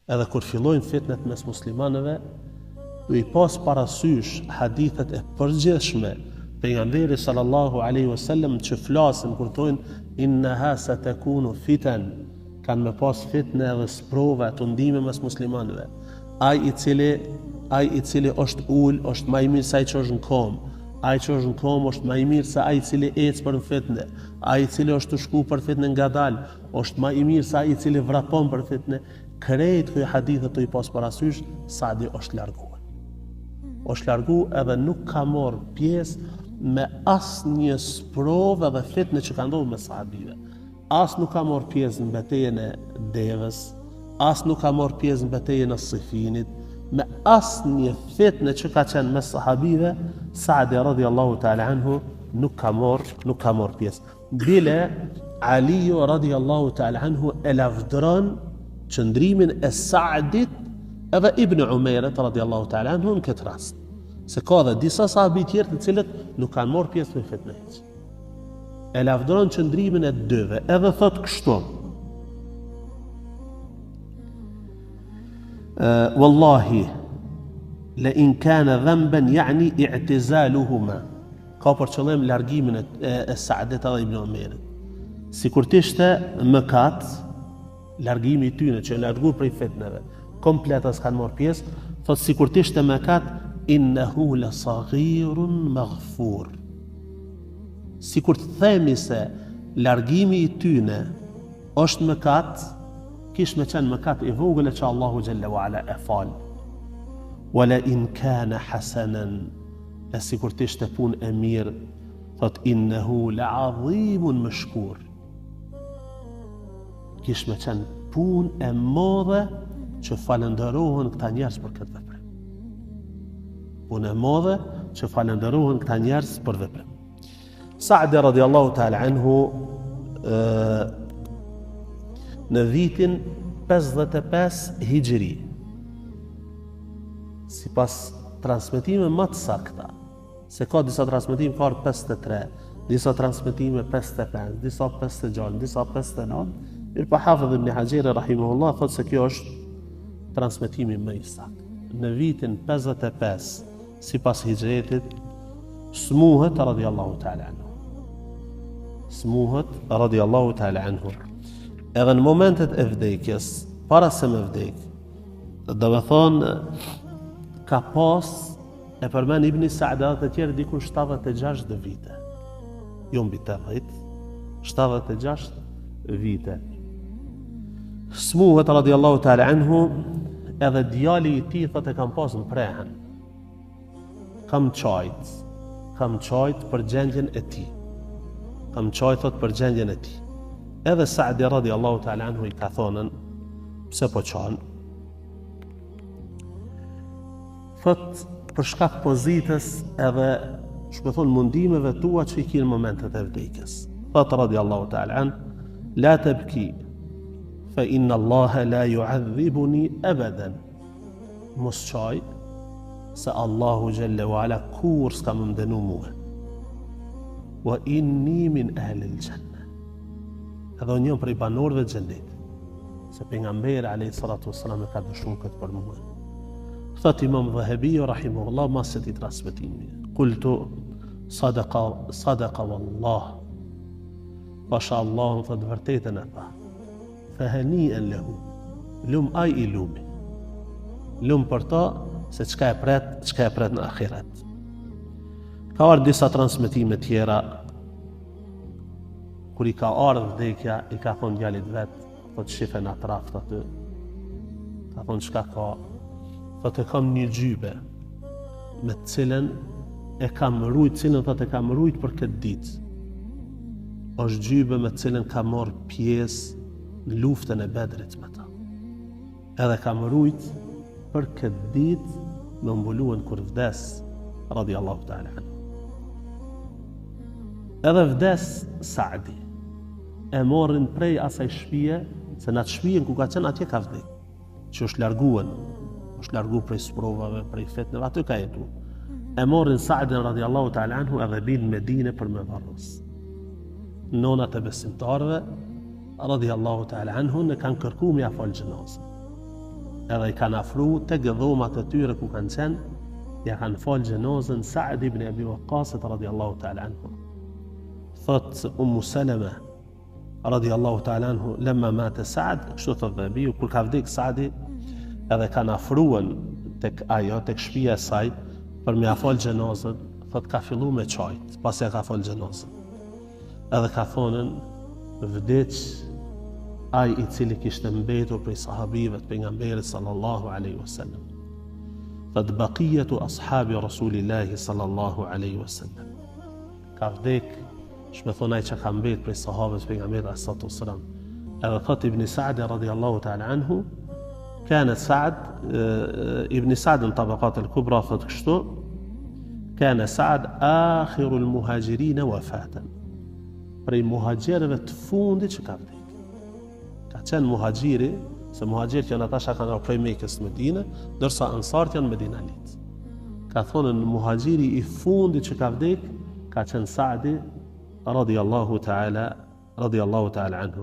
Edhe kur fillojnë fitnet mes muslimanëve, do i pas parasysh hadithet e përgjithshme pejgamberi sallallahu alaihi wasallam që flasin kur thonë innaha satakunu fitan, kanë me pas fitne dhe sprova të ndime mes muslimanëve. Ai i cili është ul, është më i mirë se ai që është në kom. Ai që është në kom është më i mirë se ai i cili ecë për fitne. Ai i cili është të shku për fitne ngadalë, është më i mirë se ai i cili vrapon për fitne. Krejt këto hadithe të i pas parasysh, Saadi është larguar. Është larguar edhe nuk ka marrë pjesë me asnjë sprovë dhe fitne që ka ndodhur me sahabive. As nuk ka marrë pjesë në betejën e Devës, as nuk ka marrë pjesë në betejën e Sifinit, me asnjë fitne që ka qenë mes sahabive, Saadi radhiyallahu ta'ala anhu nuk ka marrë pjesë. Bile Aliu radhiyallahu ta'ala anhu e lavdron qëndrimin e Saadit edhe Ibn Umejret radhiyallahu ta'ala anhu në këtë rast. Se ka dhe disa sahabi tjerë të cilët nuk kanë marrë pjesë në fitne. E lavdron qëndrimin e dyve, edhe thot kështu. Wallahi la in kana dhanban yani i'tizaluhuma. Ka për qëllim largimin e Saadit edhe Ibn Umejret. Sikur të ishte mëkat, largimi i tyre që larguar prej fitneve, komplet as kanë marrë pjesë, thot sikur të ishte mëkat, innahu la saghirun maghfur. Sikur të themi se largimi i tyre është mëkat, kish me qenë mëkat i vogël që Allahu xhalla wa ala e fal. Wala in kana hasanan, e sikur të ishte punë e mirë, thot innahu la adhimun mashkur. Kish me qenë punë e madhe që falenderohen këta njerëz për këtë veprim. Punë e madhe që falenderohen këta njerëz për veprim. Saadi radhiyallahu ta'ala anhu në vitin 55 Hijri, sipas transmetime më të sakta, se ka disa transmetime ka 53, disa transmetime 55, disa 56, disa 59. Mirë Hafidh ibn Hajeri rahimahullah thotë se kjo është transmetimi më i saktë. Në vitin 55 sipas hijretit, smuhet radhiyallahu ta'ala anhu. Smuhet radhiyallahu ta'ala anhu. Edhe në momentet e vdekjes, para se me vdek, do të thonë ka pas, e përmen Ibn Sa'd dhe të tjerë diku 76 vite. Jo mbi 80, 76 vite. Smuhet radhiyallahu ta'ala anhu, edhe djali i tij thotë kam pas në prehen. Kam qajt për gjendjen e tij. Kam qajt thot për gjendjen e tij. Edhe Saadi radhiyallahu ta'ala anhu i ka thonën pse po qan. Thot për shkak pozitës edhe shpëthon mundimeve tua që i kinë momentet e vdekjes. Thot radhiyallahu ta'ala an, la tabki fa inna Allaha la yu'adhibuni abadan. Mos qaj, se Allahu Jalla wa Ala kur s'ka më mdenu mua. Wa inni min ahli al-janna. Edhe unë jam prej banorëve të xhennetit. Se pejgamberi alayhi salatu wassalam ka dëshuar këtë për mua. Thot Imam Dhahabi rahimahullah mas se ti transmetimi. Qultu sadaqa wallah. Pasha Allah thot vërtetën e tha. Fahani'an lahu. Lum ai i lumi. Lum për ta se çka e pret në ahiret. Ka ardhur disa transmetime tjera kur i ka ardhur vdekja, i ka thonë djalit vet, thot shifen atraft aty. Ka thonë çka ka? Thot e kam një gjybe me të cilën e kam rujt, e kam rujt për këtë ditë. Është gjybe me të cilën ka marrë pjesë në luftën e Bedrit me ta. Edhe kam rujt për këtë ditë me mbuluën kur vdes, radhiyallahu ta'ala anhu. Edhe vdes Saadi, e morrin prej asaj shtëpie, se në atë shtëpinë ku ka qenë atje ka vdek, që është largu prej sprovave, prej fitneve, aty ka jetu. E morrin Saadin radhiyallahu ta'ala anhu edhe bin në Medinë për me varros. Nonat e besimtarëve radhiyallahu ta'ala anhu në kanë kërkuar me afal xhenazën. edhe i kanë afru të gëdhomat e tyre ku kanë qenë, ja kanë falë gjenozën Sa'd ibn Abi Waqqasit radiallahu ta'ala anhu. Thot Ummu Salama radiallahu ta'ala anhu, lemma mate Sa'd, kështu thot dhe Abiu, kur ka vdek Sa'di, edhe kanë afruën tek shtëpia e saj për me afal gjenozën, thot ka fillu me qajt, pas ja ka fal gjenozën. Edhe ka thonën, vdeq ai i cili kishte mbetur prej sahabive të pejgamberit sallallahu alaihi wasallam. Thot baqiyetu ashabi rasulillahi sallallahu alaihi wasallam. Ka vdek, shme thon ai që ka mbet prej sahabëve të pejgamberit sallallahu alaihi wasallam. Edhe thot Ibn Sa'd radiallahu ta'ala anhu, كانت سعد ابن سعد طبقات الكبرى فتكشتو كان سعد آخر المهاجرين وفاة prej muhajgjerëve të fundit që ka vdek. Ka qenë muhajgjiri, se muhajgjerët janë ata që kanë prej Mekës në Medinë, ndërsa ansarët janë medinalit. Ka thonë në muhajgjiri i fundit që ka vdek, ka qenë Sa'di radiallahu ta'ala anhu.